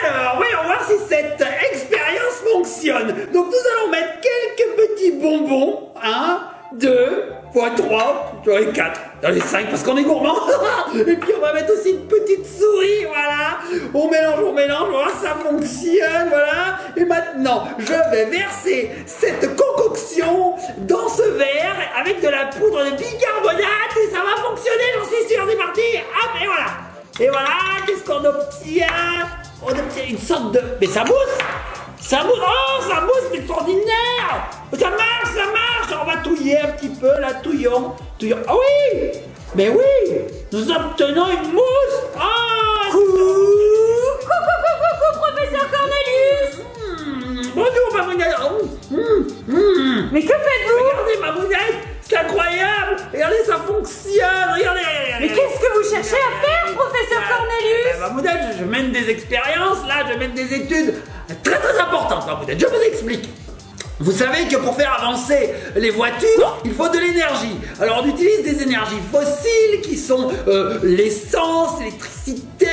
Alors, voyons voir si cette expérience fonctionne. Donc, nous allons mettre quelques petits bonbons. 1, 2, 3, dans les 4, dans les 5, parce qu'on est gourmand. Et puis, on va mettre aussi une petite souris, voilà. On mélange, voilà, ça fonctionne, voilà. Et maintenant, je vais verser cette concoction dans ce verre avec de la poudre de bicarbonate et ça va fonctionner, j'en suis sûr, c'est parti. Hop, et voilà. Et voilà, qu'est-ce qu'on obtient? On obtient une sorte de... Mais ça mousse! Ça mousse! Oh, ça mousse, c'est extraordinaire! Ça marche, ça marche! On va touiller un petit peu, là, touillons. Ah oui! Mais oui! Nous obtenons une mousse! Ah! Coucou, professeur Cornelius! Bonjour, Mamounette! Mais que faites-vous? Regardez, Mamounette! C'est incroyable! Regardez, ça fonctionne! Regardez! Mais qu'est-ce que vous cherchez à faire, professeur Cornelius? Mamounette, je mène des expériences, là, je mène des études très importantes, Mamounette. Je vous explique. Vous savez que pour faire avancer les voitures, il faut de l'énergie. Alors on utilise des énergies fossiles qui sont l'essence, l'électricité...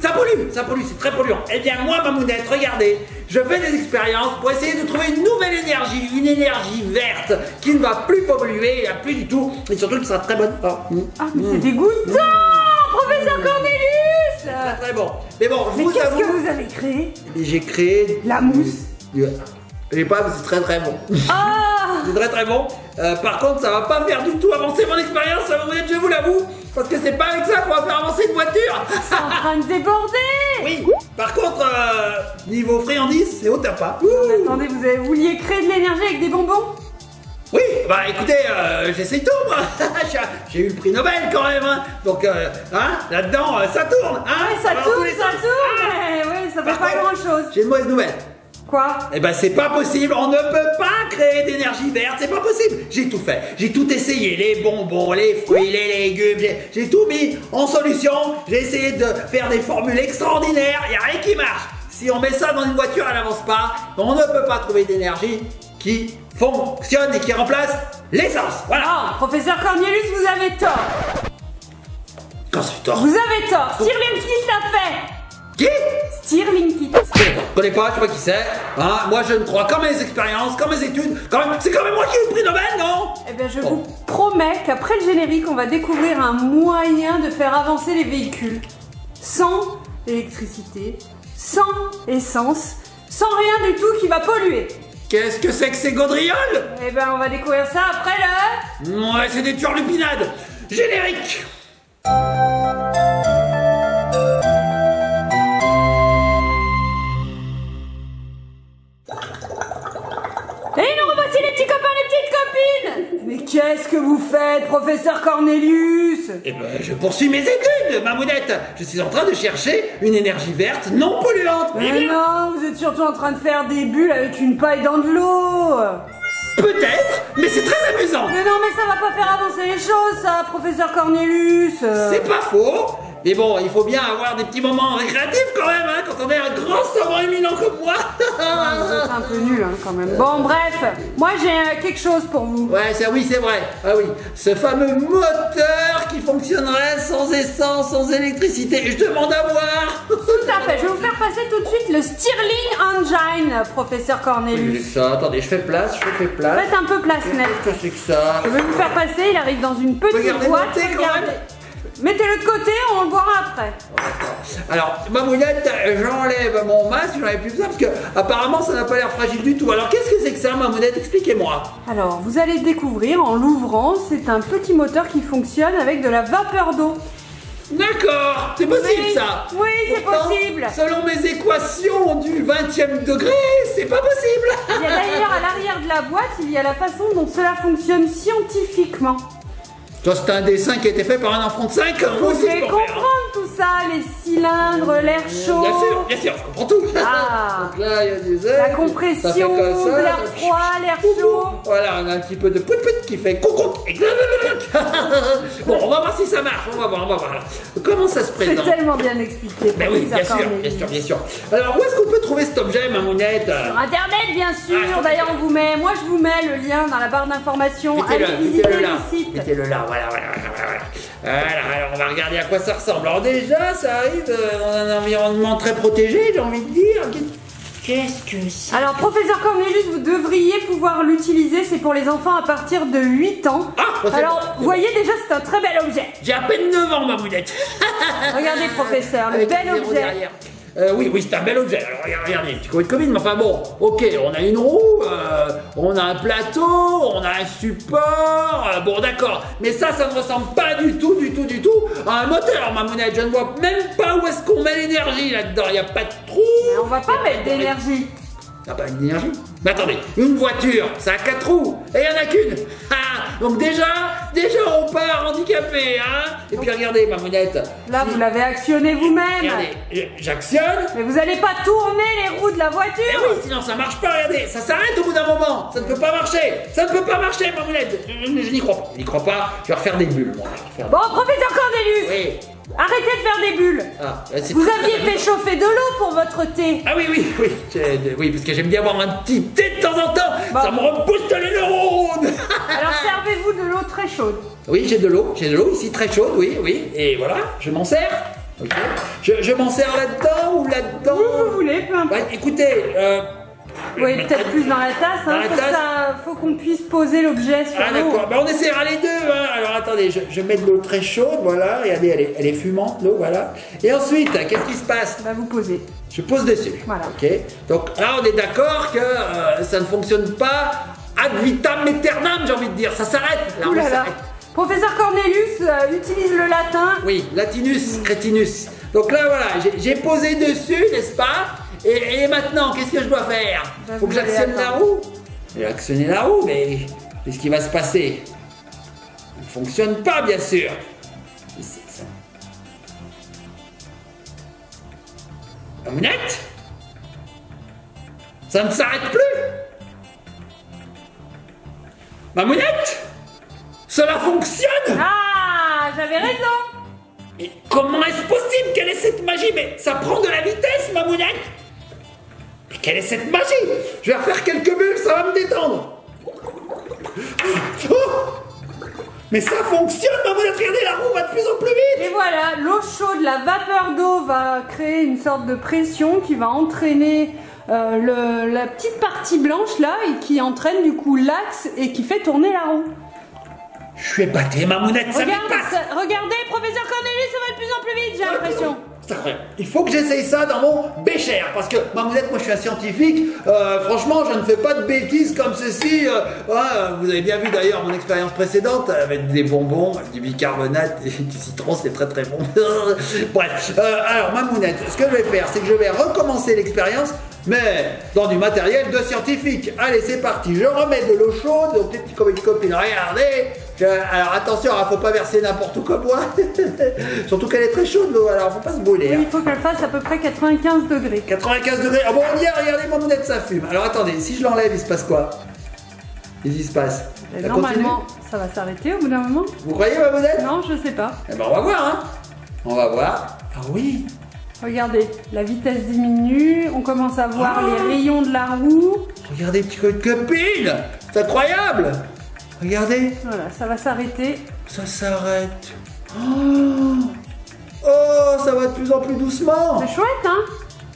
Ça pollue, c'est très polluant. Eh bien moi, Mamounette, regardez, je fais des expériences pour essayer de trouver une nouvelle énergie, une énergie verte qui ne va plus polluer, plus du tout, et surtout qui sera très bonne. Ah, mais c'est dégoûtant, professeur Cornelius! Très, très bon. Mais bon, je vous avoue... qu'est-ce que vous avez créé? J'ai créé... La mousse. Je sais pas, mais c'est très bon. Ah! C'est très bon. Par contre, ça va pas faire du tout avancer mon expérience, Mamounette, je vous l'avoue. Parce que c'est pas avec ça qu'on va faire avancer une voiture. C'est en train de déborder. Oui. Par contre, niveau friandises, c'est au tapas. Attendez, vous vouliez créer de l'énergie avec des bonbons? Oui, bah écoutez, j'essaye tout moi. J'ai eu le prix Nobel quand même, hein. Donc, là-dedans, ça tourne, hein. Ouais, ça tourne. Mais ouais, ça fait pas grand-chose. J'ai une mauvaise nouvelle. Quoi? Eh ben c'est pas possible, on ne peut pas créer d'énergie verte, c'est pas possible. J'ai tout fait, j'ai tout essayé, les bonbons, les fruits, les légumes, j'ai tout mis en solution. J'ai essayé de faire des formules extraordinaires, il n'y a rien qui marche. Si on met ça dans une voiture, elle n'avance pas. On ne peut pas trouver d'énergie qui fonctionne et qui remplace l'essence. Voilà. Oh, professeur Cornelius, vous avez tort. Quand c'est tort. Vous avez tort, Stirling Kit l'a fait. Qui? Stirling Kit. Je connais pas, je sais pas qui c'est. Hein, moi je ne crois qu'en mes expériences, qu'en mes études. C'est quand même moi qui ai eu le prix Nobel, non? Eh bien je vous promets qu'après le générique, on va découvrir un moyen de faire avancer les véhicules. Sans électricité, sans essence, sans rien du tout qui va polluer. Qu'est-ce que c'est que ces gaudrioles? Eh ben on va découvrir ça après le... Ouais, c'est des turlupinades. Générique. Et nous revoici les petits copains, les petites copines. Mais qu'est-ce que vous faites, professeur Cornelius? Eh ben, je poursuis mes études, Mamounette. Je suis en train de chercher une énergie verte non polluante. Mais non, vous êtes surtout en train de faire des bulles avec une paille dans de l'eau. Peut-être, mais c'est très amusant. Mais non, mais ça va pas faire avancer les choses, ça, professeur Cornelius. C'est pas faux. Mais bon, il faut bien avoir des petits moments récréatifs quand même, hein, quand on est un grand savant éminent comme moi. Vous êtes un peu nul, hein, quand même. Bon, bref, moi j'ai quelque chose pour vous. Ouais, oui, c'est vrai. Ah oui, ce fameux moteur qui fonctionnerait sans essence, sans électricité. Je demande à voir. Tout à fait, je vais vous faire passer tout de suite le Stirling Engine, professeur Cornelius. Ça, attendez, je fais place. Faites un peu place, Nel. Qu'est-ce que c'est que ça? Je vais vous faire passer, il arrive dans une petite Regardez, boîte. montez quand même. Mettez-le de côté, on le verra après. Alors, Mamounette, j'enlève mon masque, j'en ai plus besoin parce que apparemment ça n'a pas l'air fragile du tout. Alors, qu'est-ce que c'est que ça, Mamounette? Expliquez-moi. Alors, vous allez découvrir en l'ouvrant, c'est un petit moteur qui fonctionne avec de la vapeur d'eau. D'accord, c'est possible Oui, ça. oui, c'est Pourtant, possible. Selon mes équations du 20e degré, c'est pas possible. Il y a d'ailleurs à l'arrière de la boîte, il y a la façon dont cela fonctionne scientifiquement. Ça, c'est un dessin qui a été fait par un enfant de 5 ans. Vous devez comprendre tout ça, les cylindres, l'air chaud. Bien sûr, je comprends tout. Ah. Donc là, il y a des ailes. La compression, de l'air froid, l'air chaud. Voilà, on a un petit peu de pout-pout qui fait coucou. Bon, on va voir si ça marche. On va voir. Comment ça se présente? C'est tellement bien expliqué. Ben oui, bien sûr. Alors, où est-ce qu'on peut trouver cet objet, Mamounette? Sur Internet, bien sûr. D'ailleurs, moi je vous mets le lien dans la barre d'information. Allez visiter le site. Mettez-le là, voilà. Voilà, alors on va regarder à quoi ça ressemble. Alors déjà, ça arrive dans un environnement très protégé, j'ai envie de dire. Qu'est-ce que c'est? Alors, professeur Cornelius, vous devriez pouvoir l'utiliser. C'est pour les enfants à partir de 8 ans. Ah, alors, vous voyez déjà, c'est un très bel objet. J'ai à peine 9 ans, Mamounette. Regardez, professeur, le Avec bel le zéro objet. derrière. Oui, c'est un bel objet. Alors regardez, petit coup de Covid, mais enfin bon, ok, on a une roue, on a un plateau, on a un support, bon d'accord, mais ça ne ressemble pas du tout à un moteur, Mamounette. Je ne vois même pas où est-ce qu'on met l'énergie là-dedans, il n'y a pas de trou. Mais on va pas mettre d'énergie. Ah bah d'énergie. Mais attendez, une voiture, ça a 4 roues, et il n'y en a qu'une. Ah, donc déjà on part handicapé, hein. Et puis regardez, Mamounette. Là, vous l'avez actionné vous-même. Regardez, j'actionne. Mais vous n'allez pas tourner les roues de la voiture. Eh oui, sinon ça marche pas, regardez, ça s'arrête au bout d'un moment, ça ne peut pas marcher, Mamounette. Je n'y crois pas, je vais refaire des bulles, moi. Bon, professeur Cornelius, Oui. arrêtez de faire des bulles. Ah, Vous aviez fait chauffer de l'eau pour votre thé. Ah oui, parce que j'aime bien boire un petit thé de temps en temps, Bon. ça me rebooste les neurones. Alors, servez-vous de l'eau très chaude. Oui, j'ai de l'eau ici très chaude, oui, et voilà, je m'en sers. Ok. Je m'en sers là-dedans ou là-dedans. Où vous voulez, peu importe. Bah, écoutez, Oui, peut-être plus dans la tasse, Dans hein, la tasse. faut qu'on puisse poser l'objet sur Ah l'eau. d'accord, bah, on essaiera les deux, hein. Alors attendez, je mets de l'eau très chaude, voilà, regardez, elle est fumante l'eau, voilà. Et ensuite, qu'est-ce qui se passe? Bah, vous posez. Je pose dessus. Voilà. Ok. Donc là, on est d'accord que ça ne fonctionne pas ad vitam aeternam, j'ai envie de dire. Ça s'arrête. Là, Ouh on là là. s'arrête. Professeur Cornelius utilise le latin. Oui, latinus, crétinus. Donc là, voilà, j'ai posé dessus, n'est-ce pas? Et maintenant, qu'est-ce que je dois faire? Bah, Faut que vous allez j'actionne la attendre. roue. J'ai actionné la roue, mais qu'est-ce qui va se passer? Elle ne fonctionne pas, bien sûr. C'est ça. Mamounette? Ça ne s'arrête plus? Mamounette? Cela fonctionne? Ah, j'avais raison. Mais comment est-ce possible? Quelle est cette magie? Mais ça prend de la vitesse, Mamounette! Mais quelle est cette magie? Je vais refaire quelques bulles, ça va me détendre. Oh, mais ça fonctionne, Mamounette! Regardez, la roue va de plus en plus vite! Et voilà, l'eau chaude, la vapeur d'eau va créer une sorte de pression qui va entraîner la petite partie blanche là et qui entraîne du coup l'axe et qui fait tourner la roue. Je suis épaté, Mamounette, ça m'épasse! Regardez, professeur Cornelius, ça va de plus en plus vite, j'ai l'impression. C'est incroyable. Il faut que j'essaye ça dans mon bécher, parce que Mamounette, moi je suis un scientifique, franchement je ne fais pas de bêtises comme ceci. Vous avez bien vu d'ailleurs mon expérience précédente avec des bonbons, avec du bicarbonate et du citron, c'est très très bon. Bref, alors Mamounette, ce que je vais faire, c'est que je vais recommencer l'expérience, mais dans du matériel de scientifique. Allez, c'est parti, je remets de l'eau chaude, donc les petits copines, regardez. Alors attention, il ne faut pas verser n'importe où comme moi. Surtout qu'elle est très chaude l'eau, alors faut pas se brûler. Oui, Hein. il faut qu'elle fasse à peu près 95 degrés. 95 degrés. Ah bon, on y est, regardez, Mamounette, ça fume. Alors attendez, si je l'enlève, il se passe quoi? Qu'est-ce qui se passe? Ça Normalement, continue? ça va s'arrêter au bout d'un moment. Vous croyez, Mamounette? Non, je sais pas. Eh ben on va voir, hein. On va voir. Ah oui. Regardez, la vitesse diminue, on commence à voir les rayons de la roue. Regardez, petit copine. C'est incroyable. Regardez. Voilà, ça va s'arrêter. Ça s'arrête. Oh, ça va de plus en plus doucement. C'est chouette, hein?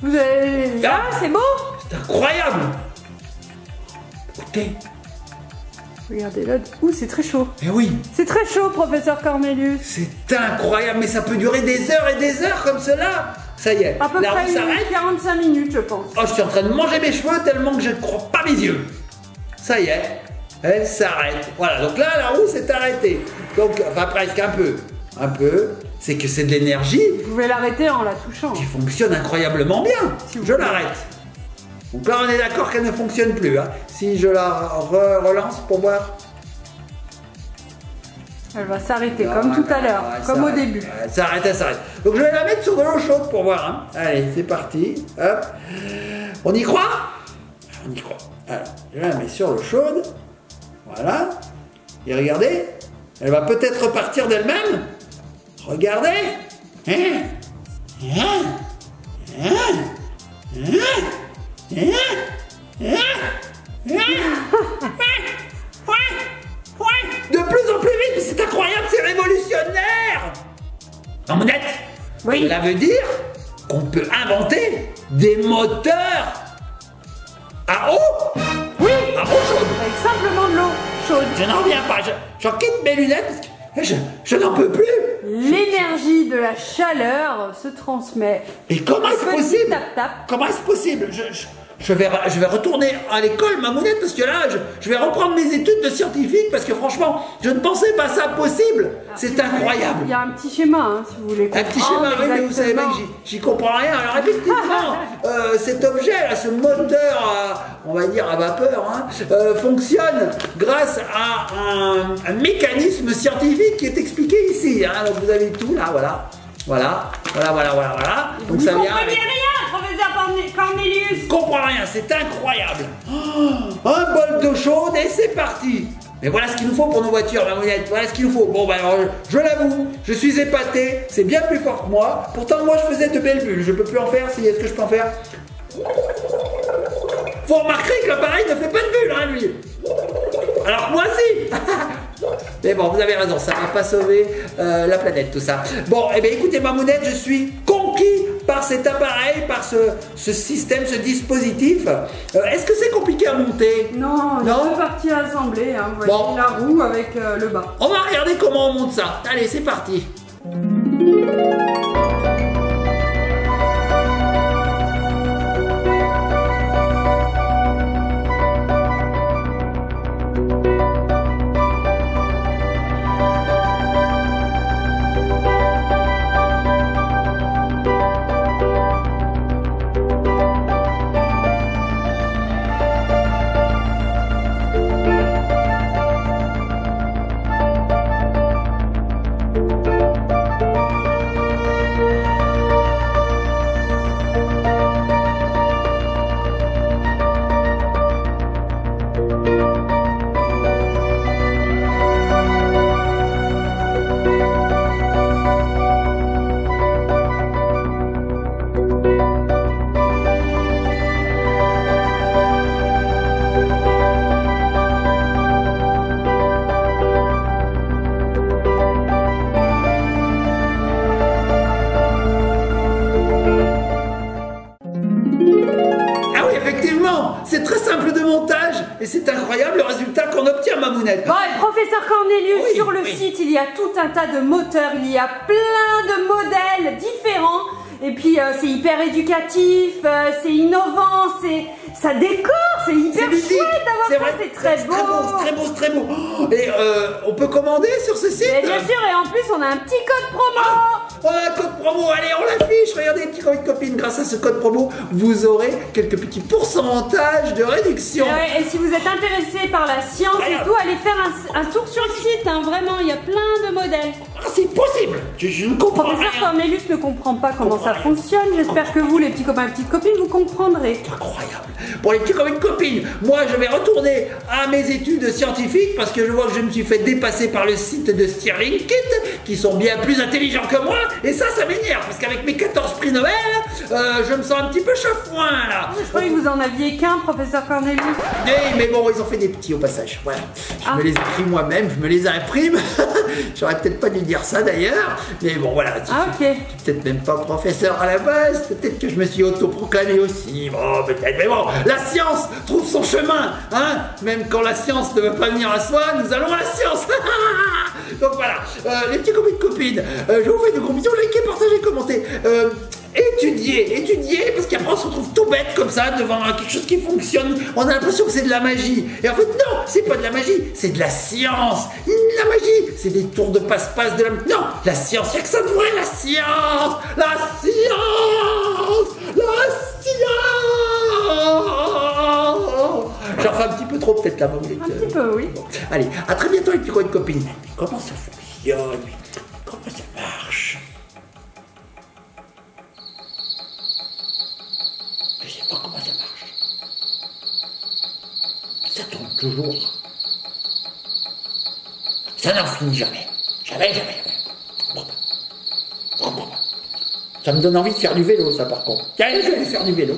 Vous avez... Ah, c'est beau. C'est incroyable. Écoutez. Regardez là. Ouh, c'est très chaud. Eh oui. C'est très chaud, professeur Cornelius. C'est incroyable, mais ça peut durer des heures et des heures comme cela. Ça y est, À peu la près roue s'arrête. 45 minutes, je pense. Oh, je suis en train de manger mes cheveux tellement que je ne crois pas mes yeux. Ça y est, elle s'arrête. Voilà, donc là, la roue s'est arrêtée. Donc, enfin presque un peu. Un peu, c'est que c'est de l'énergie Vous pouvez l'arrêter en la touchant. qui fonctionne incroyablement bien. Si vous Je voulez. l'arrête. Donc là, on est d'accord qu'elle ne fonctionne plus. Hein. Si je la relance pour voir. Elle va s'arrêter comme tout à l'heure, Elle comme au s'arrête. début. Elle s'arrête, elle s'arrête. Donc je vais la mettre sur de l'eau chaude pour voir. Hein. Allez, c'est parti. Hop. On y croit? On y croit. Alors, je la mets sur l'eau chaude. Voilà. Et regardez, elle va peut-être repartir d'elle-même. Regardez. De plus en plus vite, mais c'est incroyable, c'est révolutionnaire. Cela veut dire qu'on peut inventer des moteurs à eau. Oui, À eau chaude. avec simplement de l'eau chaude. Je n'en reviens pas. J'en quitte mes lunettes parce que je n'en peux plus. L'énergie de la chaleur se transmet. Et comment est-ce Petit possible? tap-tap. Comment est-ce possible? Je vais retourner à l'école, Mamounette, parce que là, je vais reprendre mes études de scientifique, parce que franchement, je ne pensais pas ça possible. C'est incroyable. Il y a un petit schéma, hein, si vous voulez Un comprendre. petit schéma, oui, mais vous savez bien exactement. que j'y comprends rien. Alors effectivement, cet objet, là, ce moteur, on va dire à vapeur, hein, fonctionne grâce à un mécanisme scientifique qui est expliqué ici. Hein. Donc vous avez tout là, voilà. Voilà. Donc Vous ça ne vient comprenez avec... rien, professeur Cornelius. Je comprends rien, c'est incroyable. Oh, un bol d'eau chaude et c'est parti. Mais voilà ce qu'il nous faut pour nos voitures, Mamounette. Voilà ce qu'il nous faut. Bon, bah alors, je l'avoue, je suis épaté. C'est bien plus fort que moi. Pourtant, moi, je faisais de belles bulles. Je peux plus en faire. Est-ce que je peux en faire? Vous remarquerez que l'appareil ne fait pas de bulles, hein, lui. Alors, moi, si. Mais bon, vous avez raison, ça va pas sauver la planète, tout ça. Bon, eh bien, écoutez, Mamounette, je suis conquis par cet appareil, par ce système, ce dispositif. Est-ce que c'est compliqué à monter? Non, il y a Non. deux parties à assembler. Hein. Vous voyez Bon. la roue avec le bas. On va regarder comment on monte ça. Allez, c'est parti. C'est très simple de montage et c'est incroyable le résultat qu'on obtient, Mamounette. Bon, et professeur Cornelius, Oui, sur le oui. site, il y a tout un tas de moteurs, il y a plein de modèles différents. Et puis, c'est hyper éducatif, c'est innovant, ça décore, c'est hyper C'est ludique, chouette d'avoir c'est ça, vrai, c'est très beau. c'est très beau. Oh, et on peut commander sur ce site? Et bien sûr, et en plus, on a un petit code promo. Oh, un code promo, allez, on l'affiche. Regardez, petits copains, copines, grâce à ce code promo, vous aurez quelques petits pourcentages de réduction. Et si vous êtes intéressé par la science et tout, allez faire un tour sur le site, hein, vraiment, il y a plein de modèles. Ah, c'est possible. Je ne comprends Professeur rien. Cornelius ne comprend pas comment ça fonctionne. J'espère que vous, les petits copains et petites copines, vous comprendrez. Incroyable. Pour les petits copains, copines, moi je vais retourner à mes études scientifiques parce que je vois que je me suis fait dépasser par le site de Stirling Kit qui sont bien plus intelligents que moi et ça m'énerve parce qu'avec mes 14 prix Nobel, je me sens un petit peu chafouin là. Je croyais que vous en aviez qu'un, professeur Cornelius. Mais bon, ils ont fait des petits au passage. Voilà. Je me les écris moi-même, je me les imprime. J'aurais peut-être pas dû dire ça d'ailleurs, mais bon voilà. Ah, ok. Je suis peut-être même pas professeur à la base, peut-être que je me suis autoproclamé aussi. Bon, peut-être, mais bon, la science trouve son chemin, hein. Même quand la science ne veut pas venir à soi, nous allons à la science. Donc voilà, les petits copains de copines, je vous fais de gros bisous, likez, partagez, commentez. Étudier, parce qu'après on se retrouve tout bête comme ça devant quelque chose qui fonctionne. On a l'impression que c'est de la magie. Et en fait, non, c'est pas de la magie, c'est de la science. La magie, c'est des tours de passe-passe de la... Non, la science, il n'y a que ça de vrai, la science. La science. J'en fais un petit peu trop peut-être là, Mamounette. Un petit peu, oui. Bon. Allez, à très bientôt les petits copains de copines. Comment ça fonctionne? Comment ça marche? Je sais pas comment ça marche. Ça tourne toujours. Ça n'en finit jamais. Jamais. Bon. Ça me donne envie de faire du vélo, ça par contre. Tiens, je vais aller faire du vélo.